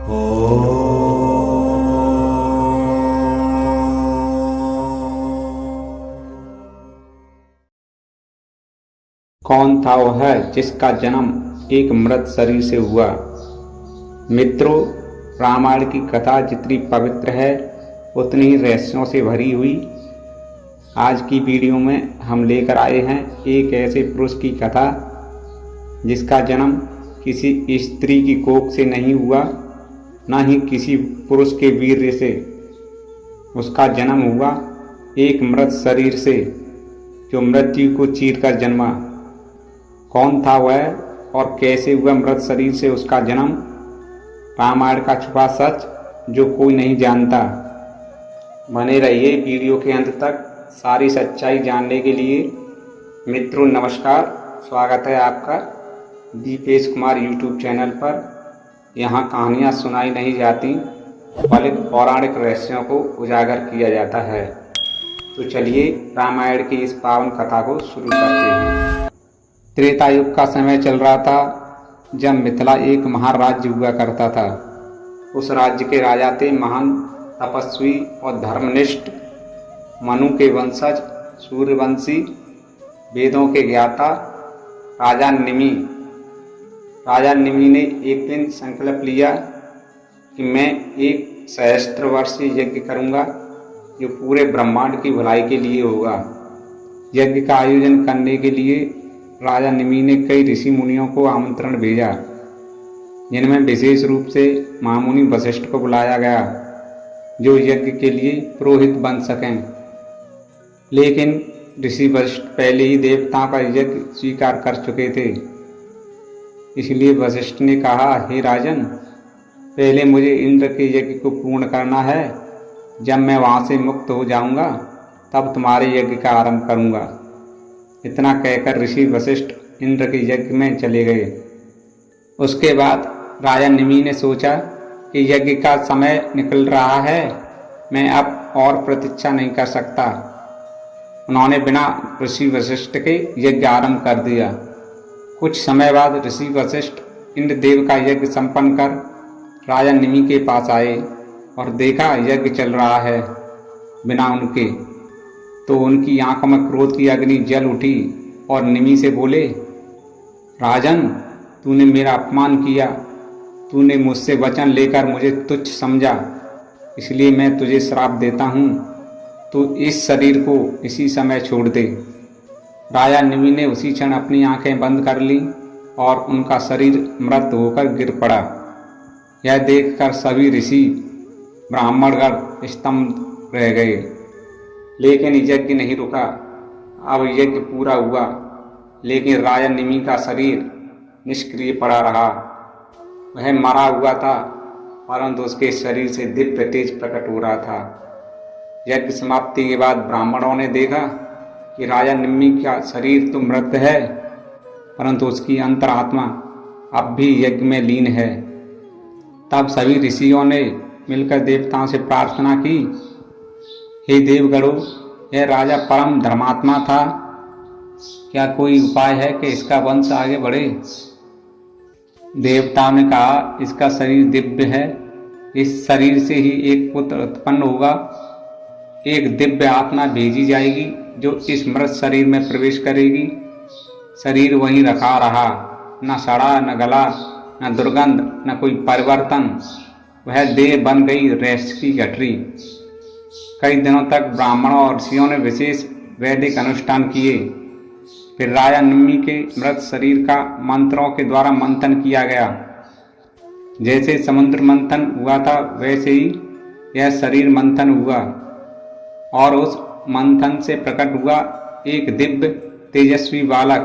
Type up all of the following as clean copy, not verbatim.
कौन था वह जिसका जन्म एक मृत शरीर से हुआ। मित्रों, रामायण की कथा जितनी पवित्र है उतनी ही रहस्यों से भरी हुई। आज की वीडियो में हम लेकर आए हैं एक ऐसे पुरुष की कथा जिसका जन्म किसी स्त्री की कोख से नहीं हुआ, न ही किसी पुरुष के वीर्य से। उसका जन्म हुआ एक मृत शरीर से जो मृत्यु को चीरकर जन्मा। कौन था वह और कैसे हुआ मृत शरीर से उसका जन्म? रामायण का छुपा सच जो कोई नहीं जानता। बने रहिए वीडियो के अंत तक सारी सच्चाई जानने के लिए। मित्रों नमस्कार, स्वागत है आपका दीपेश कुमार यूट्यूब चैनल पर। यहाँ कहानियाँ सुनाई नहीं जाती बल्कि पौराणिक रहस्यों को उजागर किया जाता है। तो चलिए रामायण की इस पावन कथा को शुरू करते हैं। त्रेता युग का समय चल रहा था जब मिथिला एक महाराज्य हुआ करता था। उस राज्य के राजा थे महान तपस्वी और धर्मनिष्ठ मनु के वंशज सूर्यवंशी वेदों के ज्ञाता राजा निमि। राजा निमि ने एक दिन संकल्प लिया कि मैं एक सहस्त्र वर्षीय यज्ञ करूंगा जो पूरे ब्रह्मांड की भलाई के लिए होगा। यज्ञ का आयोजन करने के लिए राजा निमि ने कई ऋषि मुनियों को आमंत्रण भेजा, जिनमें विशेष रूप से महामुनि वशिष्ठ को बुलाया गया जो यज्ञ के लिए पुरोहित बन सकें। लेकिन ऋषि वशिष्ठ पहले ही देवताओं का यज्ञ स्वीकार कर चुके थे। इसलिए वशिष्ठ ने कहा, हे राजन, पहले मुझे इंद्र के यज्ञ को पूर्ण करना है। जब मैं वहाँ से मुक्त हो जाऊंगा तब तुम्हारे यज्ञ का आरंभ करूंगा। इतना कहकर ऋषि वशिष्ठ इंद्र के यज्ञ में चले गए। उसके बाद राजा निमि ने सोचा कि यज्ञ का समय निकल रहा है, मैं अब और प्रतीक्षा नहीं कर सकता। उन्होंने बिना ऋषि वशिष्ठ के यज्ञ आरंभ कर दिया। कुछ समय बाद ऋषि वशिष्ठ इंद्रदेव का यज्ञ संपन्न कर राजा निमि के पास आए और देखा यज्ञ चल रहा है बिना उनके। तो उनकी आंखों में क्रोध की अग्नि जल उठी और निमि से बोले, राजन, तूने मेरा अपमान किया। तूने मुझसे वचन लेकर मुझे तुच्छ समझा, इसलिए मैं तुझे श्राप देता हूँ, तू इस शरीर को इसी समय छोड़ दे। राजा निमि ने उसी क्षण अपनी आंखें बंद कर ली और उनका शरीर मृत होकर गिर पड़ा। यह देखकर सभी ऋषि ब्राह्मणगण स्तंभ रह गए। लेकिन यज्ञ नहीं रुका। अब यज्ञ पूरा हुआ, लेकिन राजा निमि का शरीर निष्क्रिय पड़ा रहा। वह मरा हुआ था, परंतु उसके शरीर से दिव्य तेज प्रकट हो रहा था। यज्ञ समाप्ति के बाद ब्राह्मणों ने देखा कि राजा निमि का शरीर तो मृत है, परंतु उसकी अंतरात्मा अब भी यज्ञ में लीन है। तब सभी ऋषियों ने मिलकर देवताओं से प्रार्थना की, हे देवगणों, यह राजा परम धर्मात्मा था। क्या कोई उपाय है कि इसका वंश आगे बढ़े? देवताओं ने कहा, इसका शरीर दिव्य है, इस शरीर से ही एक पुत्र उत्पन्न होगा। एक दिव्य आत्मा भेजी जाएगी जो इस मृत शरीर में प्रवेश करेगी। शरीर वहीं रखा रहा, न सड़ा, न गला, न दुर्गंध, न कोई परिवर्तन। वह देह बन गई रहस्य की गठरी। कई दिनों तक ब्राह्मणों और ऋषियों ने विशेष वैदिक अनुष्ठान किए। फिर राजा निमि के मृत शरीर का मंत्रों के द्वारा मंथन किया गया। जैसे समुद्र मंथन हुआ था वैसे ही यह शरीर मंथन हुआ और उस मंथन से प्रकट हुआ एक दिव्य तेजस्वी बालक,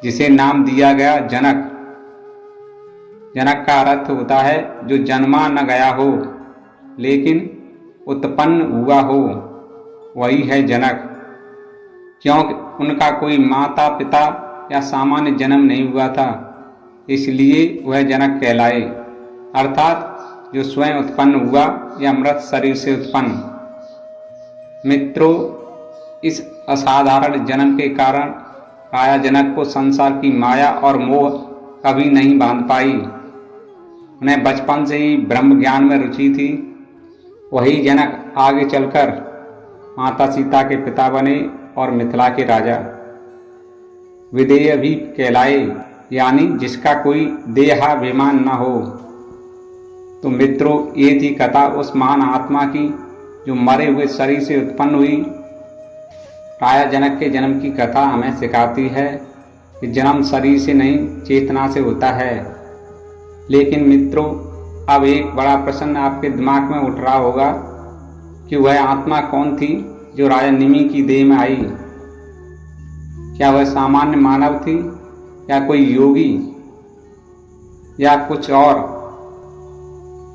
जिसे नाम दिया गया जनक। जनक का अर्थ होता है जो जन्मा न गया हो लेकिन उत्पन्न हुआ हो, वही है जनक। क्योंकि उनका कोई माता पिता या सामान्य जन्म नहीं हुआ था, इसलिए वह जनक कहलाए, अर्थात जो स्वयं उत्पन्न हुआ या मृत शरीर से उत्पन्न। मित्रों, इस असाधारण जन्म के कारण राजा जनक को संसार की माया और मोह कभी नहीं बांध पाई। उन्हें बचपन से ही ब्रह्म ज्ञान में रुचि थी। वही जनक आगे चलकर माता सीता के पिता बने और मिथिला के राजा। विदेह भी कहलाए, यानी जिसका कोई देहाभिमान न हो। तो मित्रों, ये थी कथा उस महान आत्मा की जो मरे हुए शरीर से उत्पन्न हुई। राजा जनक के जन्म की कथा हमें सिखाती है कि जन्म शरीर से नहीं, चेतना से होता है। लेकिन मित्रों, अब एक बड़ा प्रश्न आपके दिमाग में उठ रहा होगा कि वह आत्मा कौन थी जो राजा निमि की देह में आई। क्या वह सामान्य मानव थी या कोई योगी या कुछ और?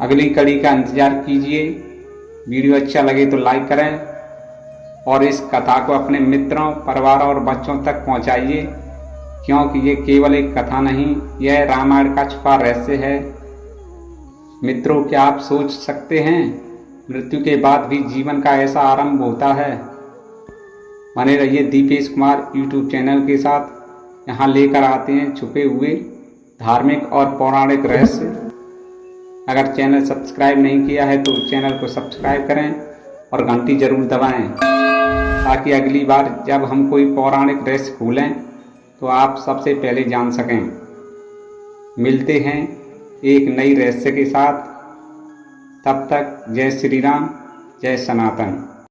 अगली कड़ी का इंतजार कीजिए। वीडियो अच्छा लगे तो लाइक करें और इस कथा को अपने मित्रों, परिवार और बच्चों तक पहुंचाइए, क्योंकि ये केवल एक कथा नहीं, यह रामायण का छुपा रहस्य है। मित्रों, क्या आप सोच सकते हैं मृत्यु के बाद भी जीवन का ऐसा आरंभ होता है? बने रहिए दीपेश कुमार यूट्यूब चैनल के साथ। यहाँ लेकर आते हैं छुपे हुए धार्मिक और पौराणिक रहस्य। अगर चैनल सब्सक्राइब नहीं किया है तो चैनल को सब्सक्राइब करें और घंटी जरूर दबाएं, ताकि अगली बार जब हम कोई पौराणिक रहस्य खोलें तो आप सबसे पहले जान सकें। मिलते हैं एक नई रहस्य के साथ। तब तक जय श्री राम, जय सनातन।